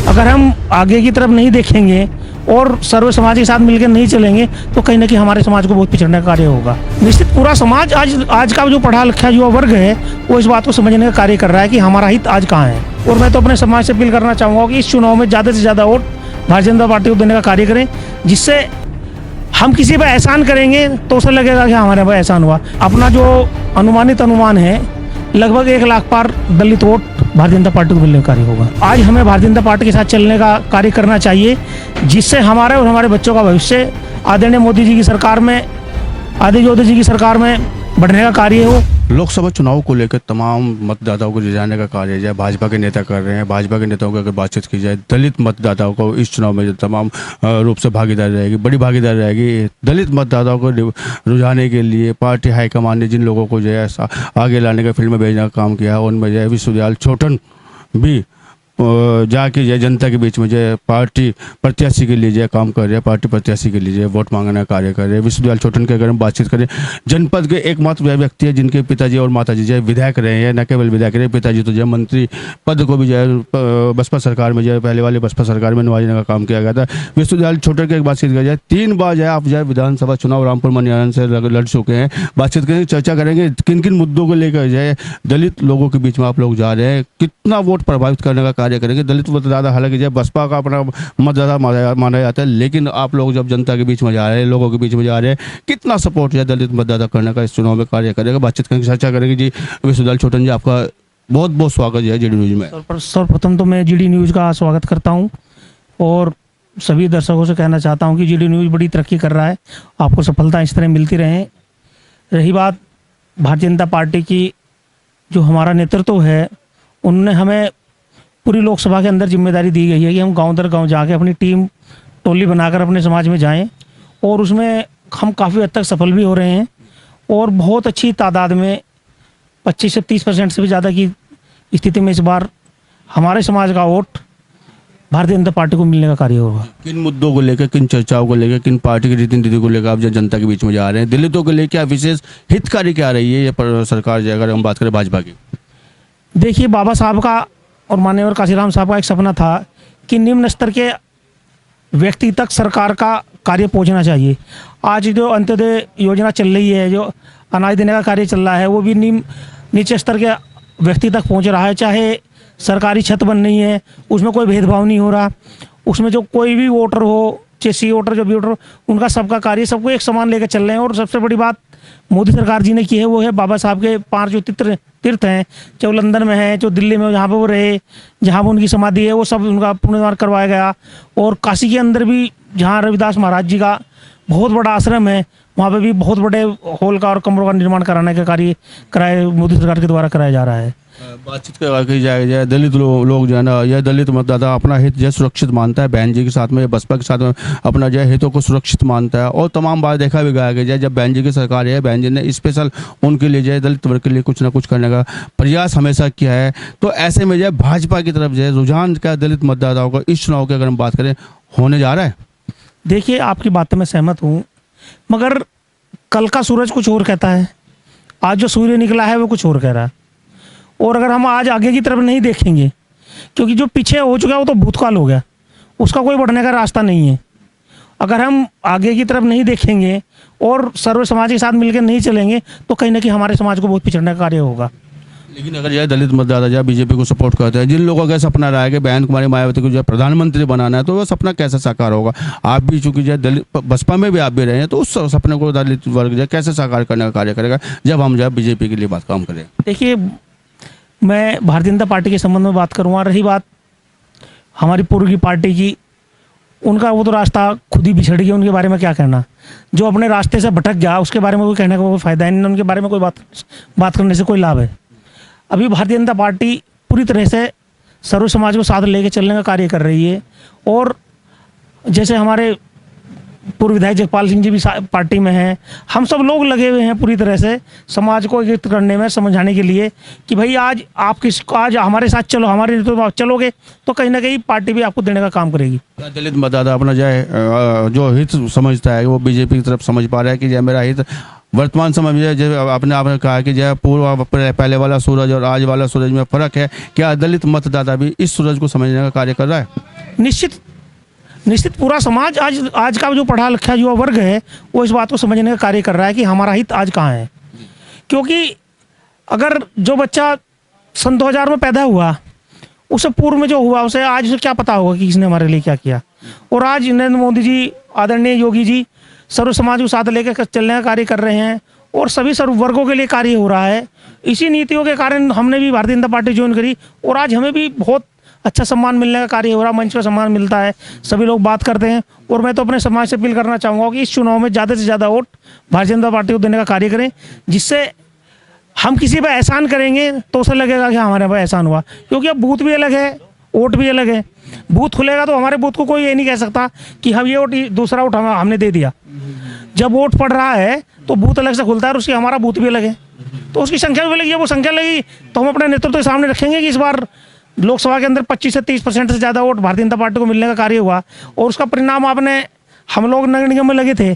अगर हम आगे की तरफ नहीं देखेंगे और सर्व समाज के साथ मिलकर नहीं चलेंगे तो कहीं ना कहीं हमारे समाज को बहुत पिछड़ने का कार्य होगा। निश्चित पूरा समाज आज का जो पढ़ा लिखा युवा वर्ग है वो इस बात को समझने का कार्य कर रहा है कि हमारा हित आज कहाँ है। और मैं तो अपने समाज से अपील करना चाहूँगा कि इस चुनाव में ज़्यादा से ज़्यादा वोट भारतीय जनता पार्टी को देने का कार्य करें, जिससे हम किसी पर एहसान करेंगे तो उसे लगेगा कि हमारे पर एहसान हुआ। अपना जो अनुमान है लगभग 1 लाख पार दलित वोट भारतीय जनता पार्टी को मिलने का कार्य होगा। आज हमें भारतीय जनता पार्टी के साथ चलने का कार्य करना चाहिए, जिससे हमारे और हमारे बच्चों का भविष्य आदरणीय मोदी जी की सरकार में, आदित्य योगी जी की सरकार में बढ़ने का कार्य हो। लोकसभा चुनाव को लेकर तमाम मतदाताओं को रिझाने का कार्य जो है भाजपा के नेता कर रहे हैं। भाजपा के नेताओं की अगर बातचीत की जाए, दलित मतदाताओं को इस चुनाव में जो तमाम रूप से भागीदारी रहेगी, बड़ी भागीदारी रहेगी। दलित मतदाताओं को रुझाने के लिए पार्टी हाईकमान ने जिन लोगों को जो है आगे लाने का फील्ड में भेजने का काम किया है, उनमें जो है विश्वदयाल छोटन भी जाके जो जनता के बीच में जो पार्टी प्रत्याशी के लिए जो काम कर रहे हैं, पार्टी प्रत्याशी के लिए जो वोट मांगने का कार्य कर रहे हैं। विश्वदयाल छोटन के अगर हम बातचीत करें, जनपद के एकमात्र वह व्यक्ति है जिनके पिताजी और माताजी जो विधायक रहे हैं। न केवल विधायक रहे, पिताजी तो जो मंत्री पद को भी जो है बसपा सरकार में जो है पहले वाले बसपा सरकार में नवाजने का काम किया गया था। विश्वदयाल छोटन की एक बातचीत की जाए, 3 बार जो है आप जो है विधानसभा चुनाव रामपुर मनियान से लड़ चुके हैं। बातचीत करेंगे, चर्चा करेंगे किन किन मुद्दों को लेकर जो है दलित लोगों के बीच में आप लोग जा रहे हैं, कितना वोट प्रभावित करने का कार्य करेंगे। दलित मतदाता हालांकि जो बसपा का अपना मतदाता माना जाता है, लेकिन आप लोग जब जनता के बीच में जा रहे हैं, लोगों के बीच में जा रहे हैं, कितना सपोर्ट जो है दलित मतदाता करने का इस चुनाव में कार्य करेगा। बातचीत करेंगे, चर्चा करेंगे। जी विश्वदयाल छोटन जी, आपका बहुत बहुत स्वागत है जीडी न्यूज में। सर्वप्रथम तो मैं जीडी न्यूज का स्वागत करता हूँ और सभी दर्शकों से कहना चाहता हूँ कि जीडी न्यूज बड़ी तरक्की कर रहा है, आपको सफलता इस तरह मिलती रहे। रही बात भारतीय जनता पार्टी की, जो हमारा नेतृत्व है, उन्होंने हमें पूरी लोकसभा के अंदर जिम्मेदारी दी गई है कि हम गांव दर गांव जाके अपनी टीम टोली बनाकर अपने समाज में जाएं, और उसमें हम काफ़ी हद तक सफल भी हो रहे हैं। और बहुत अच्छी तादाद में 25 से 30% से भी ज़्यादा की स्थिति में इस बार हमारे समाज का वोट भारतीय जनता पार्टी को मिलने का कार्य होगा। किन मुद्दों को लेकर, किन चर्चाओं को लेकर, किन पार्टी की रीति नीति को लेकर आप जनता के बीच में जा रहे हैं? दलितों को लेकर क्या विशेष हितकारी क्या रही है ये सरकार जो, अगर हम बात करें भाजपा की? देखिए, बाबा साहब का और माननीय काशीराम साहब का एक सपना था कि निम्न स्तर के व्यक्ति तक सरकार का कार्य पहुंचना चाहिए। आज जो अंत्योदय योजना चल रही है, जो अनाज देने का कार्य चल रहा है, वो भी नीचे स्तर के व्यक्ति तक पहुंच रहा है। चाहे सरकारी छत बन रही है, उसमें कोई भेदभाव नहीं हो रहा। उसमें जो कोई भी वोटर हो, चाहे सी वोटर, जो बी वोटर, उनका सबका कार्य, सबको एक समान लेकर चल रहे हैं। और सबसे बड़ी बात मोदी सरकार जी ने की है, वो है बाबा साहब के 5 जो तीर्थ हैं, चाहे वो लंदन में है, जो दिल्ली में जहाँ पे वो रहे, जहाँ पर उनकी समाधि है, वो सब उनका पुनर्निर्माण करवाया गया। और काशी के अंदर भी जहाँ रविदास महाराज जी का बहुत बड़ा आश्रम है, वहाँ पे भी बहुत बड़े हॉल का और कमरों का निर्माण कराने का कार्य मोदी सरकार के द्वारा कराया जा रहा है। बातचीत की जाए, दलित लोग जो है ना, यह दलित मतदाता अपना हित जो सुरक्षित मानता है, बहन जी के साथ में, बसपा के साथ में अपना जो हितों को सुरक्षित मानता है। और तमाम बार देखा भी गया कि जब बहन जी की सरकार है, बहन जी ने स्पेशल उनके लिए जो है दलित वर्ग के लिए कुछ ना कुछ करने का प्रयास हमेशा किया है। तो ऐसे में जो है भाजपा की तरफ जो है रुझान क्या दलित मतदाताओं को इस चुनाव की अगर हम बात करें होने जा रहा है? देखिए, आपकी बातों में सहमत हूँ, मगर कल का सूरज कुछ और कहता है, आज जो सूर्य निकला है वो कुछ और कह रहा है। और अगर हम आज आगे की तरफ नहीं देखेंगे, क्योंकि जो पीछे हो चुका है वो तो भूतकाल हो गया, उसका कोई बढ़ने का रास्ता नहीं है। अगर हम आगे की तरफ नहीं देखेंगे और सर्व समाज के साथ मिलकर नहीं चलेंगे तो कहीं ना कहीं हमारे समाज को बहुत पिछड़ने का कार्य होगा। लेकिन अगर यह दलित मतदाता जो बीजेपी को सपोर्ट करते हैं, जिन लोगों का सपना रहा है कि बहन कुमारी मायावती को जो प्रधानमंत्री बनाना है, तो वह सपना कैसे साकार होगा? आप भी चूंकि जो दलित बसपा में भी आप भी रहे हैं, तो उस सपने को दलित वर्ग जो कैसे साकार करने का कार्य करेगा जब हम जो बीजेपी के लिए बात काम करें? देखिए, मैं भारतीय जनता पार्टी के संबंध में बात करूँगा। रही बात हमारी पूर्व की पार्टी की, उनका वो तो रास्ता खुद ही बिछड़ गया, उनके बारे में क्या कहना। जो अपने रास्ते से भटक गया उसके बारे में कोई कहने का कोई फ़ायदा नहीं, उनके बारे में कोई बात करने से कोई लाभ है। अभी भारतीय जनता पार्टी पूरी तरह से सर्व समाज को साथ लेके चलने का कार्य कर रही है। और जैसे हमारे पूर्व विधायक जगपाल सिंह जी भी पार्टी में हैं, हम सब लोग लगे हुए हैं पूरी तरह से समाज को एकत्रित करने में, समझाने के लिए कि भाई आज आज हमारे साथ चलो, हमारे नेतृत्व आप चलोगे तो कहीं ना कहीं पार्टी भी आपको देने का काम करेगी। दलित मतदाता अपना जो हित समझता है वो बीजेपी की तरफ समझ पा रहा है कि जो मेरा हित वर्तमान समय में जैसे आपने कहा कि जो पूर्व पहले वाला सूरज और आज वाला सूरज में फ़र्क है, क्या दलित मतदाता भी इस सूरज को समझने का कार्य कर रहा है? निश्चित पूरा समाज आज का जो पढ़ा लिखा युवा वर्ग है वो इस बात को समझने का कार्य कर रहा है कि हमारा हित आज कहाँ है। क्योंकि अगर जो बच्चा सन 2000 में पैदा हुआ, उससे पूर्व में जो हुआ उसे आज उसे क्या पता होगा कि किसने हमारे लिए क्या किया। और आज नरेंद्र मोदी जी, आदरणीय योगी जी सर्व समाज को साथ लेकर चलने का कार्य कर रहे हैं और सभी सर्व वर्गों के लिए कार्य हो रहा है। इसी नीतियों के कारण हमने भी भारतीय जनता पार्टी ज्वाइन करी और आज हमें भी बहुत अच्छा सम्मान मिलने का कार्य हो रहा है। मंच पर सम्मान मिलता है, सभी लोग बात करते हैं। और मैं तो अपने समाज से अपील करना चाहूँगा कि इस चुनाव में ज़्यादा से ज़्यादा वोट भारतीय जनता पार्टी को देने का कार्य करें, जिससे हम किसी पर एहसान करेंगे तो उसे लगेगा कि हमारे पर एहसान हुआ। क्योंकि अब बूथ भी अलग है, वोट भी अलग है। बूथ खुलेगा तो हमारे बूथ को कोई ये नहीं कह सकता कि हम ये वोट दूसरा वोट हमने दे दिया। जब वोट पड़ रहा है तो बूथ अलग से खुलता है और उसकी हमारा बूथ भी अलग है, तो उसकी संख्या भी अलग है। वो संख्या लगी तो हम अपने नेतृत्व के सामने रखेंगे कि इस बार लोकसभा के अंदर 25 से 30% से ज़्यादा वोट भारतीय जनता पार्टी को मिलने का कार्य हुआ। और उसका परिणाम हम लोग नगर निगम में लगे थे,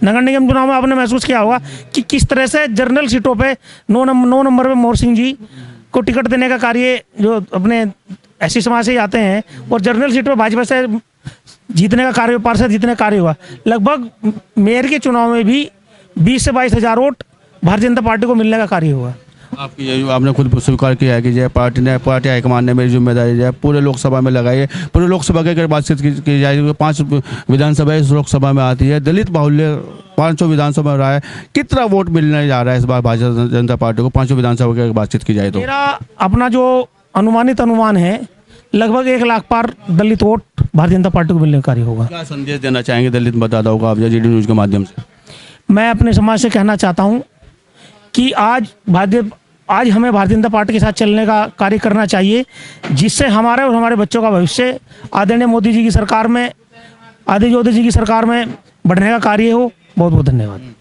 नगर निगम चुनाव में आपने महसूस किया होगा कि किस तरह से जनरल सीटों पे 9 नंबर पे मोहर सिंह जी को टिकट देने का कार्य, जो अपने ऐसी समाज से ही आते हैं, और जनरल सीट पे भाजपा से जीतने का कार्य, पार्षद जीतने का कार्य हुआ। लगभग मेयर के चुनाव में भी 20 से 22 हज़ार वोट भारतीय जनता पार्टी को मिलने का कार्य हुआ। आपने खुद स्वीकार किया है कि जो पार्टी हाईकमान ने मेरी जिम्मेदारी जो है पूरे लोकसभा में लगाई है। पूरे लोकसभा की अगर बातचीत की जाए तो 5 विधानसभा इस लोकसभा में आती है, दलित बाहुल्य 500 विधानसभा में रहा है। कितना वोट मिलने जा रहा है इस बार भारतीय जनता पार्टी को 500 विधानसभा की बातचीत की जाए तो? मेरा अपना जो अनुमान है लगभग 1 लाख पार दलित वोट भारतीय जनता पार्टी को मिलने का कार्य होगा। क्या संदेश देना चाहेंगे दलित मतदाताओं को आप जीडी न्यूज़ के माध्यम से? मैं अपने समाज से कहना चाहता हूं कि आज हमें भारतीय जनता पार्टी के साथ चलने का कार्य करना चाहिए, जिससे हमारे और हमारे बच्चों का भविष्य आदरणीय मोदी जी की सरकार में, आदित्य योगी जी की सरकार में बढ़ने का कार्य हो। बहुत बहुत धन्यवाद।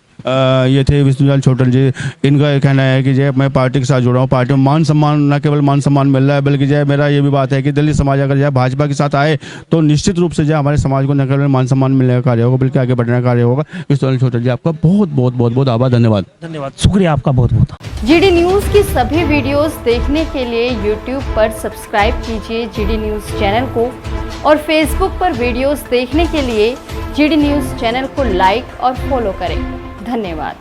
ये थे विष्णुलाल छोटन जी। इनका ये कहना है कि जो मैं पार्टी के साथ जुड़ा हूँ, पार्टी में मान सम्मान, न केवल मान सम्मान मिल रहा है बल्कि जो मेरा ये भी बात है कि दलित समाज अगर जो भाजपा के साथ आए तो निश्चित रूप से जो हमारे समाज को न केवल मान सम्मान मिलने का कार्य होगा बल्कि आगे बढ़ने का कार्य होगा। विष्णुलाल छोटन जी, आपका बहुत बहुत आभार, धन्यवाद। शुक्रिया आपका बहुत बहुत। जीडी न्यूज़ की सभी वीडियोस देखने के लिए यूट्यूब पर सब्सक्राइब कीजिए जीडी न्यूज़ चैनल को, और फेसबुक पर वीडियोस देखने के लिए जीडी न्यूज़ चैनल को लाइक और फॉलो करें। धन्यवाद।